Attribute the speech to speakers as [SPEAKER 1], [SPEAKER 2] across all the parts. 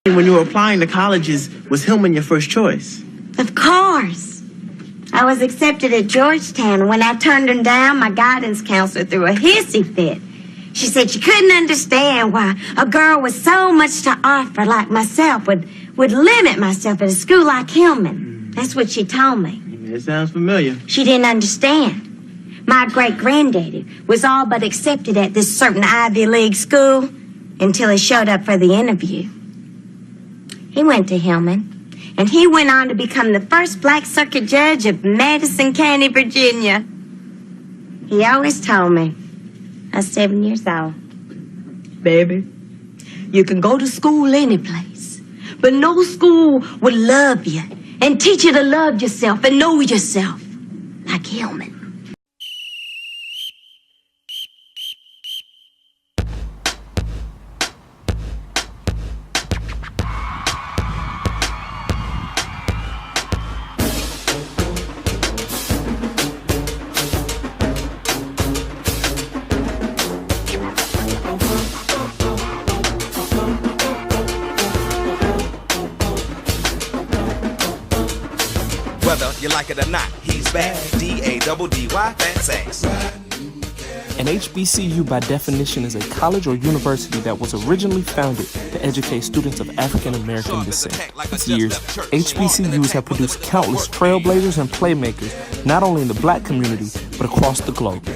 [SPEAKER 1] When you were applying to colleges, was Hillman your first choice?
[SPEAKER 2] Of course. I was accepted at Georgetown, and when I turned him down, my guidance counselor threw a hissy fit. She said she couldn't understand why a girl with so much to offer like myself would limit myself at a school like Hillman. That's what she told me.
[SPEAKER 1] It sounds familiar.
[SPEAKER 2] She didn't understand. My great-granddaddy was all but accepted at this certain Ivy League school until he showed up for the interview. He went to Hillman, and he went on to become the first black circuit judge of Madison County, Virginia. He always told me, I was 7 years old, baby, you can go to school any place, but no school would love you and teach you to love yourself and know yourself like Hillman.
[SPEAKER 3] Whether you like it or not, he's back. D-A-double-D-Y, fat sex.
[SPEAKER 4] An HBCU, by definition, is a college or university that was originally founded to educate students of African American descent. For years, HBCUs have produced countless trailblazers and playmakers, not only in the black community, but across the globe.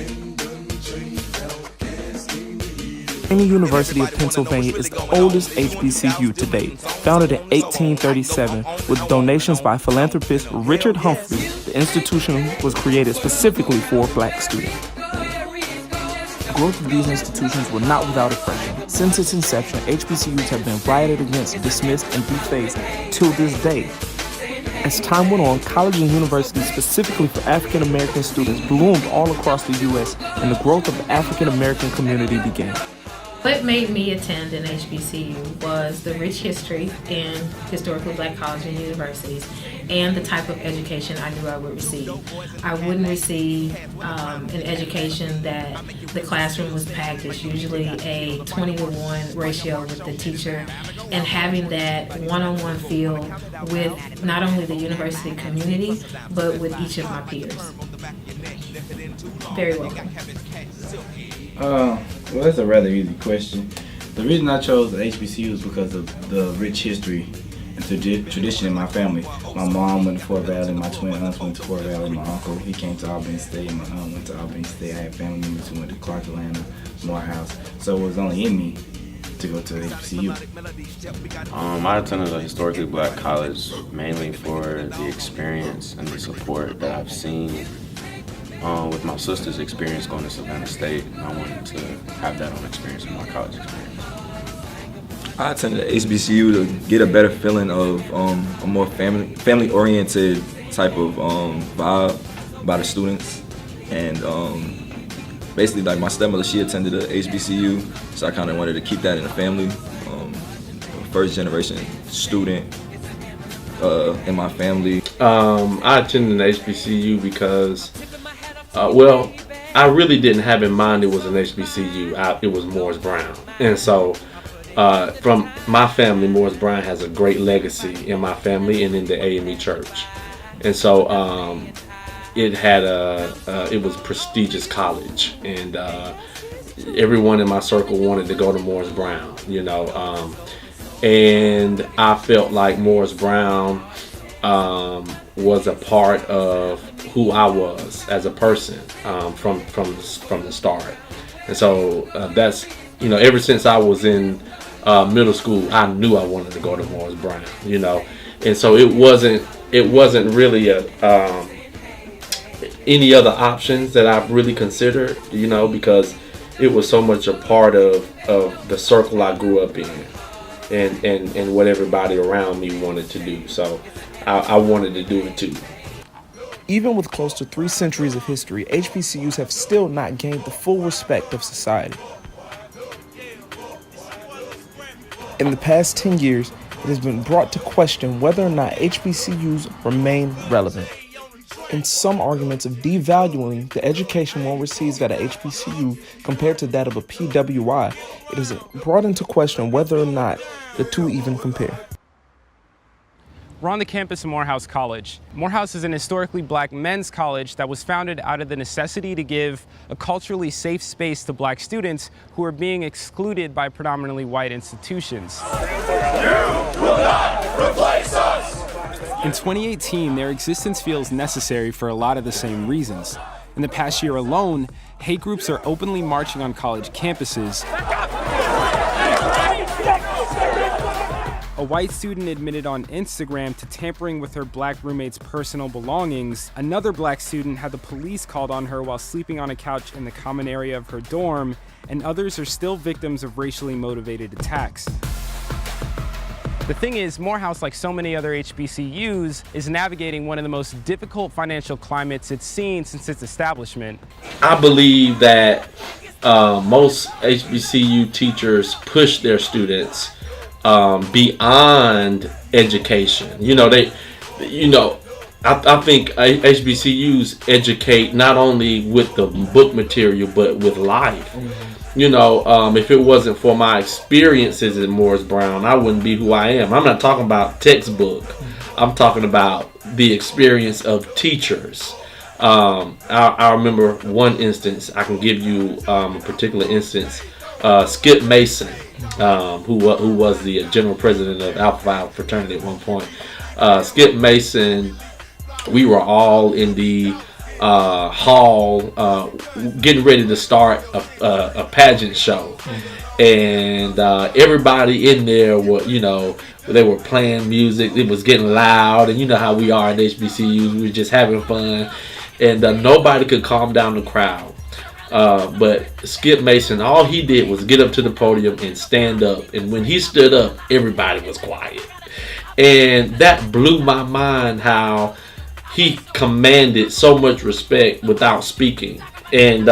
[SPEAKER 4] The University of Pennsylvania is the oldest HBCU to date. Founded in 1837 with donations by philanthropist Richard Humphrey, the institution was created specifically for black students. The growth of these institutions were not without oppression. Since its inception, HBCUs have been rioted against, dismissed, and defaced till this day. As time went on, colleges and universities specifically for African American students bloomed all across the U.S., and the growth of the African American community began.
[SPEAKER 5] What made me attend an HBCU was the rich history in historically black colleges and universities and the type of education I knew I would receive. I wouldn't receive an education that the classroom was packed. It's usually a 20-to-1 ratio with the teacher, and having that one-on-one feel with not only the university community, but with each of my peers. Very welcome.
[SPEAKER 6] Well, that's a rather easy question. The reason I chose the HBCU is because of the rich history and tradition in my family. My mom went to Fort Valley, my twin aunts went to Fort Valley, my uncle, he came to Albany State, my aunt went to Albany State. I had family members who went to Clark Atlanta, Morehouse. So it was only in me to go to HBCU.
[SPEAKER 7] I attended a historically black college mainly for the experience and the support that I've seen with my sister's experience going to Savannah State. I wanted to have that on experience in my college experience.
[SPEAKER 8] I attended HBCU to get a better feeling of a more family-oriented type of vibe by the students. And basically, like my stepmother, she attended a HBCU, so I kind of wanted to keep that in the family. First generation student in my family.
[SPEAKER 9] I attended an HBCU because I really didn't have in mind it was an HBCU. It was Morris Brown. And so from my family, Morris Brown has a great legacy in my family and in the AME church. And so it was prestigious college, and everyone in my circle wanted to go to Morris Brown, you know. And I felt like Morris Brown was a part of who I was as a person from the start. And so that's, you know, ever since I was in middle school, I knew I wanted to go to Morris Brown, you know. And so it wasn't really any other options that I've really considered, you know, because it was so much a part of the circle I grew up in and what everybody around me wanted to do. So I wanted to do it too.
[SPEAKER 4] Even with close to 3 centuries of history, HBCUs have still not gained the full respect of society. In the past 10 years, it has been brought to question whether or not HBCUs remain relevant. and some arguments of devaluing the education one receives at a HBCU compared to that of a PWI, it is brought into question whether or not the two even compare.
[SPEAKER 10] We're on the campus of Morehouse College. Morehouse is an historically black men's college that was founded out of the necessity to give a culturally safe space to black students who are being excluded by predominantly white institutions. You will not replace us! In 2018, their existence feels necessary for a lot of the same reasons. In the past year alone, hate groups are openly marching on college campuses. A white student admitted on Instagram to tampering with her black roommate's personal belongings. Another black student had the police called on her while sleeping on a couch in the common area of her dorm, and others are still victims of racially motivated attacks. The thing is, Morehouse, like so many other HBCUs, is navigating one of the most difficult financial climates it's seen since its establishment.
[SPEAKER 9] I believe that most HBCU teachers push their students beyond education. I think HBCUs educate not only with the book material, but with life. If it wasn't for my experiences at Morris Brown, I wouldn't be who I am. I'm not talking about textbook. I'm talking about the experience of teachers. I remember one instance. I can give you a particular instance. Skip Mason, who was the general president of Alpha Phi fraternity at one point. Skip Mason, we were all in the hall getting ready to start a pageant show, and everybody in there were, they were playing music. It was getting loud, and you know how we are at HBCUs. We were just having fun, and nobody could calm down the crowd. But Skip Mason, all he did was get up to the podium and stand up. And when he stood up, everybody was quiet. And that blew my mind, how he commanded so much respect without speaking. And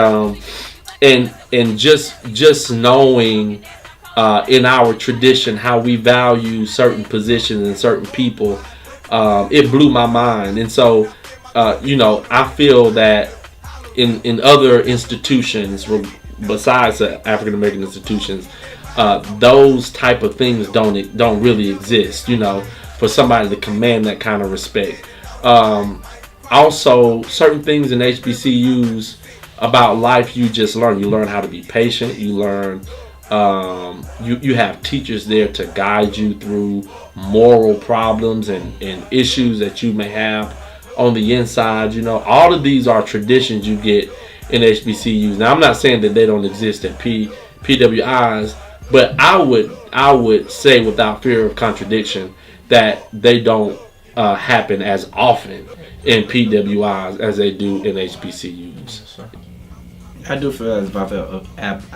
[SPEAKER 9] just knowing in our tradition how we value certain positions and certain people, it blew my mind. And so, I feel that in other institutions besides the African American institutions, those type of things don't really exist. For somebody to command that kind of respect. Also, certain things in HBCUs about life you just learn. You learn how to be patient. You learn. You have teachers there to guide you through moral problems and issues that you may have on the inside. All of these are traditions you get in HBCUs. Now, I'm not saying that they don't exist at PWIs, but I would say without fear of contradiction that they don't happen as often in PWIs as they do in HBCUs.
[SPEAKER 6] I do feel as if I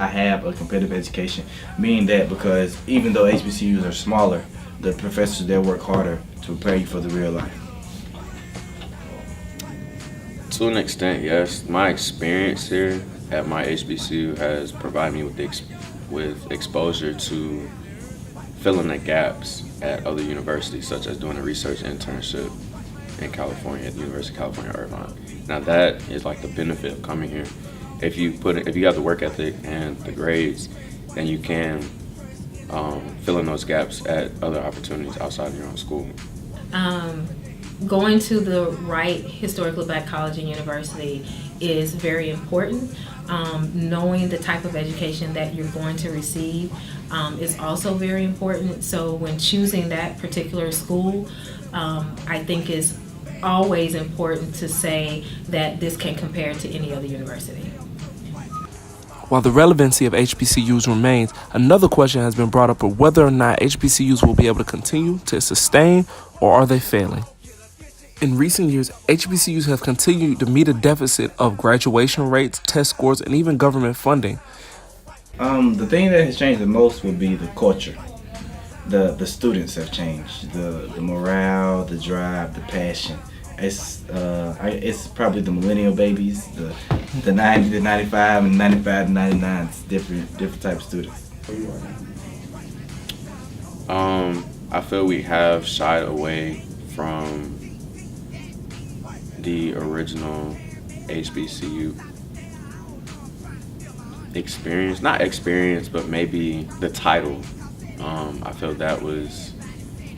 [SPEAKER 6] have a competitive education, meaning that because even though HBCUs are smaller, the professors there work harder to prepare you for the real life.
[SPEAKER 7] To an extent, yes. My experience here at my HBCU has provided me with exposure to filling the gaps at other universities, such as doing a research internship in California at the University of California, Irvine. Now that is like the benefit of coming here. If you have the work ethic and the grades, then you can fill in those gaps at other opportunities outside of your own school.
[SPEAKER 5] Going to the right historically black college and university is very important. Knowing the type of education that you're going to receive is also very important. So when choosing that particular school, I think is always important to say that this can compare to any other university.
[SPEAKER 4] While the relevancy of HBCUs remains, another question has been brought up of whether or not HBCUs will be able to continue to sustain, or are they failing? In recent years, HBCUs have continued to meet a deficit of graduation rates, test scores, and even government funding.
[SPEAKER 6] The thing that has changed the most would be the culture. The students have changed. The morale, the drive, the passion. It's probably the millennial babies, the 90 to 95 and 95 to 99. It's different type of students.
[SPEAKER 7] I feel we have shied away from the original HBCU experience, not experience, but maybe the title. I feel that was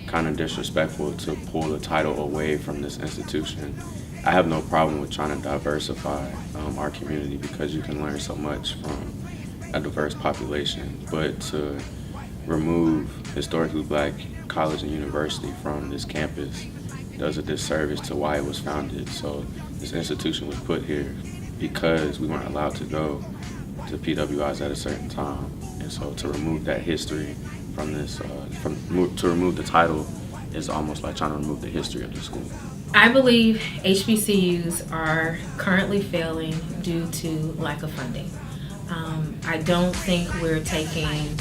[SPEAKER 7] kind of disrespectful to pull the title away from this institution. I have no problem with trying to diversify our community because you can learn so much from a diverse population, but to remove historically black college and university from this campus does a disservice to why it was founded. So this institution was put here because we weren't allowed to go to PWIs at a certain time. And so to remove that history from this, to remove the title is almost like trying to remove the history of the school.
[SPEAKER 5] I believe HBCUs are currently failing due to lack of funding. I don't think we're taking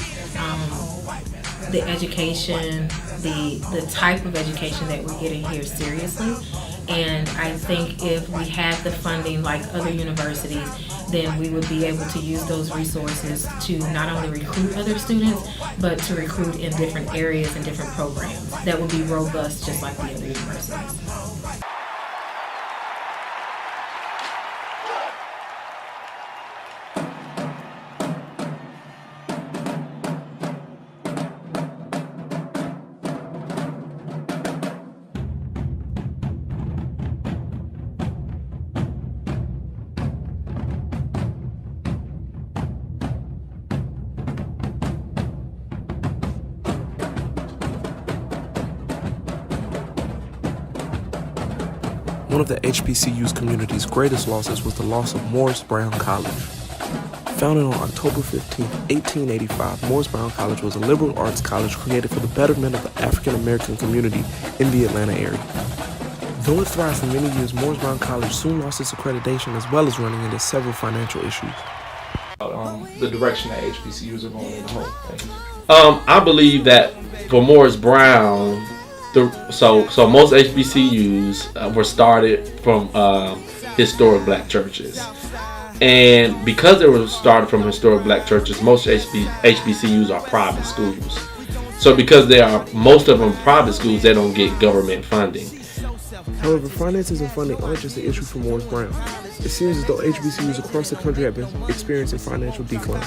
[SPEAKER 5] the education, the type of education that we're getting here seriously. And I think if we had the funding like other universities, then we would be able to use those resources to not only recruit other students, but to recruit in different areas and different programs that would be robust just like the other universities.
[SPEAKER 4] One of the HBCU's community's greatest losses was the loss of Morris Brown College. Founded on October 15, 1885, Morris Brown College was a liberal arts college created for the betterment of the African American community in the Atlanta area. Though it thrived for many years, Morris Brown College soon lost its accreditation as well as running into several financial issues.
[SPEAKER 10] The direction that HBCUs are going in the whole thing.
[SPEAKER 9] I believe that for Morris Brown, so most HBCUs were started from historic black churches. And because they were started from historic black churches, most HBCUs are private schools. So because most of them private schools, they don't get government funding.
[SPEAKER 4] However, finances and funding aren't just an issue for Morris Brown. It seems as though HBCUs across the country have been experiencing financial decline.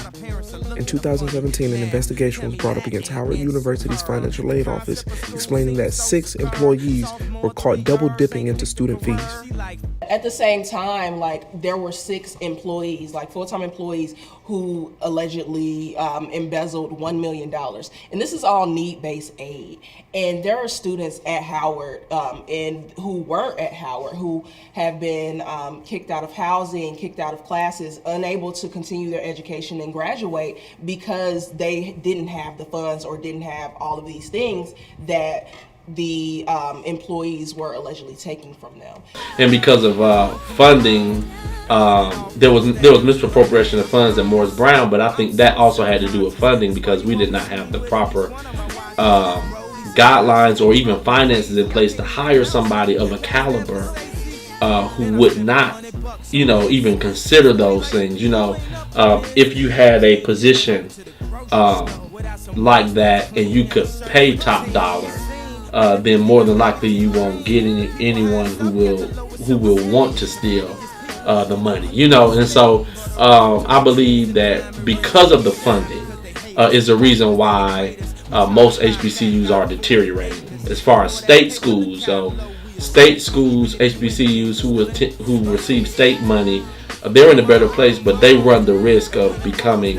[SPEAKER 4] In 2017, an investigation was brought up against Howard University's financial aid office, explaining that 6 employees were caught double dipping into student fees.
[SPEAKER 11] At the same time, there were 6 employees, full-time employees, who allegedly embezzled $1 million. And this is all need-based aid. And there are students at Howard and who were at Howard who have been kicked out of housing, kicked out of classes, unable to continue their education and graduate because they didn't have the funds or didn't have all of these things that the employees were allegedly taking from them.
[SPEAKER 9] And because of funding, there was misappropriation of funds at Morris Brown, but I think that also had to do with funding because we did not have the proper guidelines or even finances in place to hire somebody of a caliber who would not, even consider those things. If you had a position like that and you could pay top dollar, then more than likely you won't get anyone who will want to steal the money, and so I believe that because of the funding is the reason why most HBCUs are deteriorating. As far as state schools, state schools, HBCUs who receive state money, they're in a better place, but they run the risk of becoming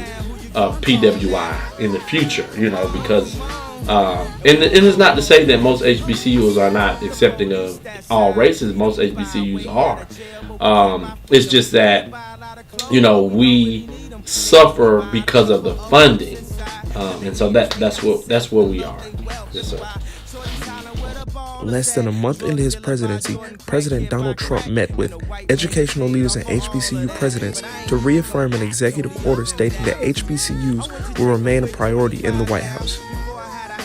[SPEAKER 9] PWI in the future, because and it's not to say that most HBCUs are not accepting of all races. Most HBCUs are. It's just that, we suffer because of the funding, and so that's where we are. Yes, sir.
[SPEAKER 4] Less than a month into his presidency, President Donald Trump met with educational leaders and HBCU presidents to reaffirm an executive order stating that HBCUs will remain a priority in the White House.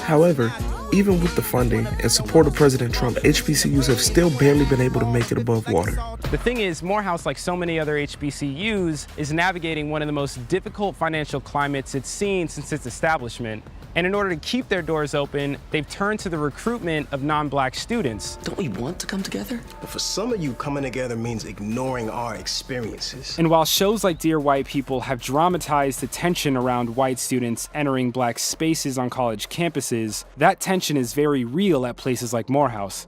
[SPEAKER 4] However, even with the funding and support of President Trump, HBCUs have still barely been able to make it above water.
[SPEAKER 10] The thing is, Morehouse, like so many other HBCUs, is navigating one of the most difficult financial climates it's seen since its establishment. And in order to keep their doors open, they've turned to the recruitment of non-black students.
[SPEAKER 12] Don't we want to come together?
[SPEAKER 13] But for some of you, coming together means ignoring our experiences.
[SPEAKER 10] And while shows like Dear White People have dramatized the tension around white students entering black spaces on college campuses, that tension is very real at places like Morehouse.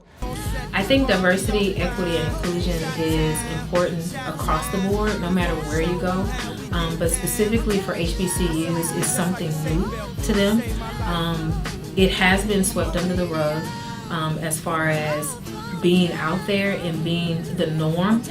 [SPEAKER 5] I think diversity, equity, and inclusion is important across the board, no matter where you go. But specifically for HBCUs, is something new to them. It has been swept under the rug as far as being out there and being the norm.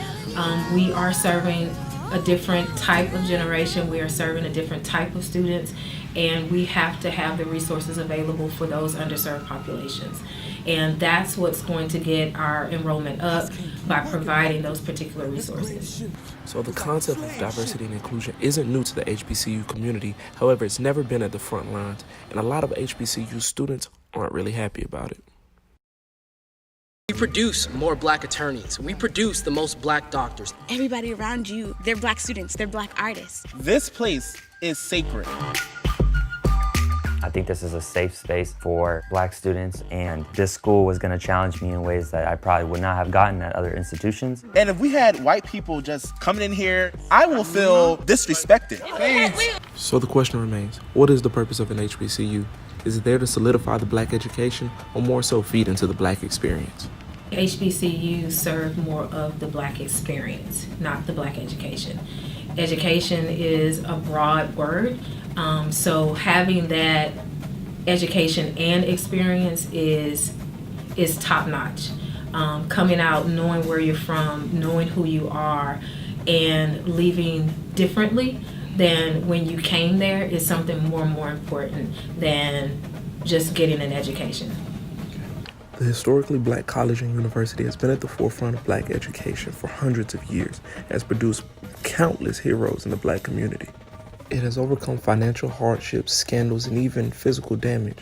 [SPEAKER 5] We are serving a different type of generation. We are serving a different type of students, and we have to have the resources available for those underserved populations. And that's what's going to get our enrollment up, by providing those particular resources.
[SPEAKER 4] So the concept of diversity and inclusion isn't new to the HBCU community. However, it's never been at the front lines, and a lot of HBCU students aren't really happy about it.
[SPEAKER 12] We produce more black attorneys. We produce the most black doctors.
[SPEAKER 14] Everybody around you, they're black students, they're black artists.
[SPEAKER 15] This place is sacred.
[SPEAKER 16] I think this is a safe space for black students, and this school was going to challenge me in ways that I probably would not have gotten at other institutions.
[SPEAKER 15] And if we had white people just coming in here, I will feel disrespected.
[SPEAKER 4] So the question remains, what is the purpose of an HBCU? Is it there to solidify the black education, or more so feed into the black experience?
[SPEAKER 5] HBCUs serve more of the black experience, not the black education. Education is a broad word, so having that education and experience is top-notch. Coming out, knowing where you're from, knowing who you are, and leaving differently than when you came there is something more and more important than just getting an education.
[SPEAKER 4] The historically black college and university has been at the forefront of black education for hundreds of years and has produced countless heroes in the black community. It has overcome financial hardships, scandals, and even physical damage.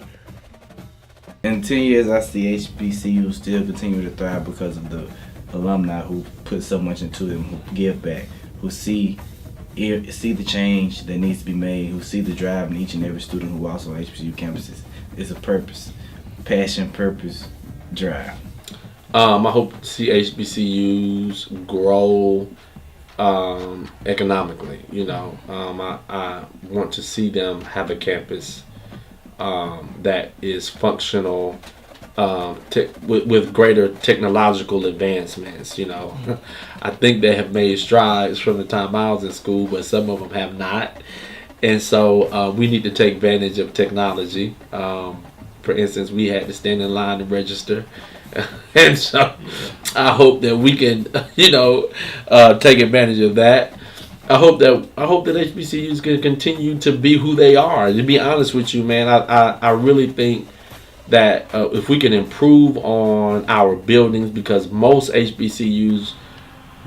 [SPEAKER 6] In 10 years, I see HBCU still continue to thrive because of the alumni who put so much into them, who give back, who see the change that needs to be made, who see the drive in each and every student who walks on HBCU campuses. It's a purpose, passion, purpose, drive.
[SPEAKER 9] I hope to see HBCUs grow economically. I want to see them have a campus that is functional with greater technological advancements. I think they have made strides from the time I was in school, but some of them have not. And so we need to take advantage of technology. For instance, we had to stand in line to register. And so I hope that we can, take advantage of that. I hope that HBCUs can continue to be who they are. To be honest with you, man, I really think that if we can improve on our buildings, because most HBCUs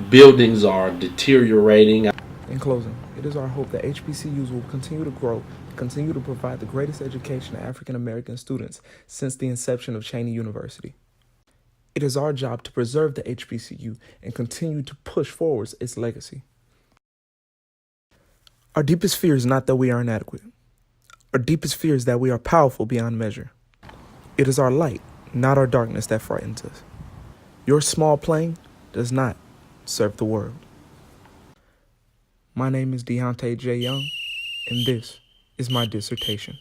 [SPEAKER 9] buildings are deteriorating.
[SPEAKER 4] In closing, it is our hope that HBCUs will continue to grow, continue to provide the greatest education to African American students since the inception of Cheyney University. It is our job to preserve the HBCU and continue to push forward its legacy. Our deepest fear is not that we are inadequate. Our deepest fear is that we are powerful beyond measure. It is our light, not our darkness, that frightens us. Your small plane does not serve the world. My name is Deontay J. Young, and this is my dissertation.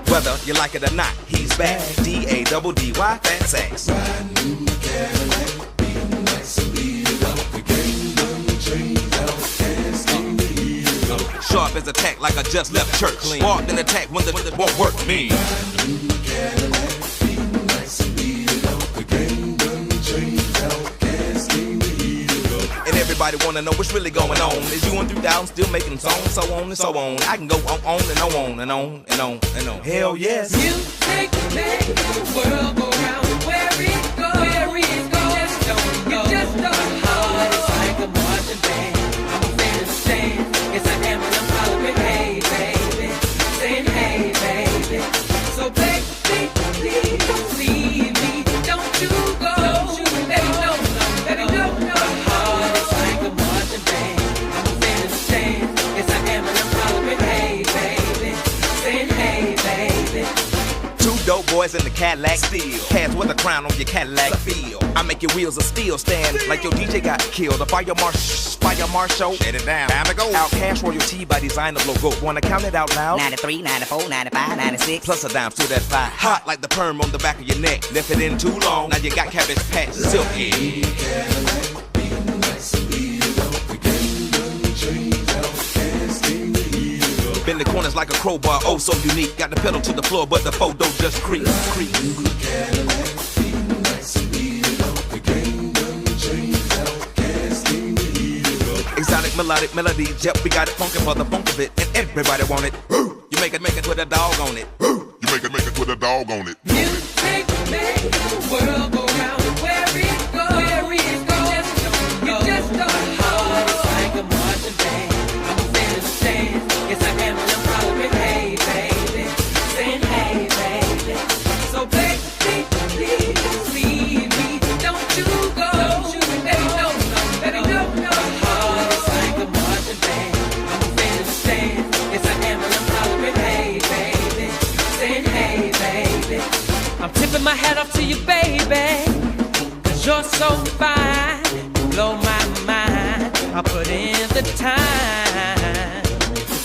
[SPEAKER 3] Whether you like it or not, he's back. D-A-double-D-Y, fat sex. Sharp as attack, like I just left church. Sparked in attack when the won't work me. And everybody wanna know what's really going on. Is you and 3,000 still making songs, so on and so on. I can go on and on and on and on and on. Hell yes.
[SPEAKER 17] Music make the world go round. Where it goes, you just don't know.
[SPEAKER 3] boys in the Cadillac. Steel. Cats with a crown on your Cadillac. Feel. I make your wheels of steel stand like your DJ got killed. A fire marshal. Shut it down. Time to go. Out cash royalty by designer logo. Wanna count it out loud?
[SPEAKER 17] 93, 94, 95, 96.
[SPEAKER 3] Plus a dime to that 5. Hot like the perm on the back of your neck. Left it in too long. Now you got cabbage patch silky. Bend the corners like a crowbar, oh so unique. Got the pedal to the floor, but the photo just creep. Exotic melodic melodies, yep, we got it funkin' for the funk of it, and everybody want it. You make it with a dog on it.
[SPEAKER 18] You make it with a dog on it.
[SPEAKER 19] Music makes the world go round, where it goes, you just don't know. It's like a marching band, I'm a fan of the stand. It's like Eminem following, hey baby, saying hey baby. So baby, please leave me, don't you go. Baby, no. It's like a marching band, I'm a fan of the stand. It's like Eminem following, hey baby, saying hey baby. I'm tipping my hat off to you, baby, 'cause you're so fine, you blow my mind. I put in the time.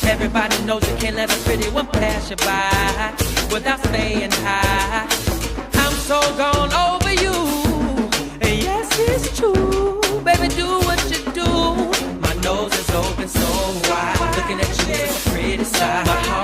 [SPEAKER 19] Everybody knows you can't let a pretty one pass you by without saying hi. I'm so gone over you, and yes, it's true. Baby, do what you do. My nose is open so wide, looking at you is a pretty side. My heart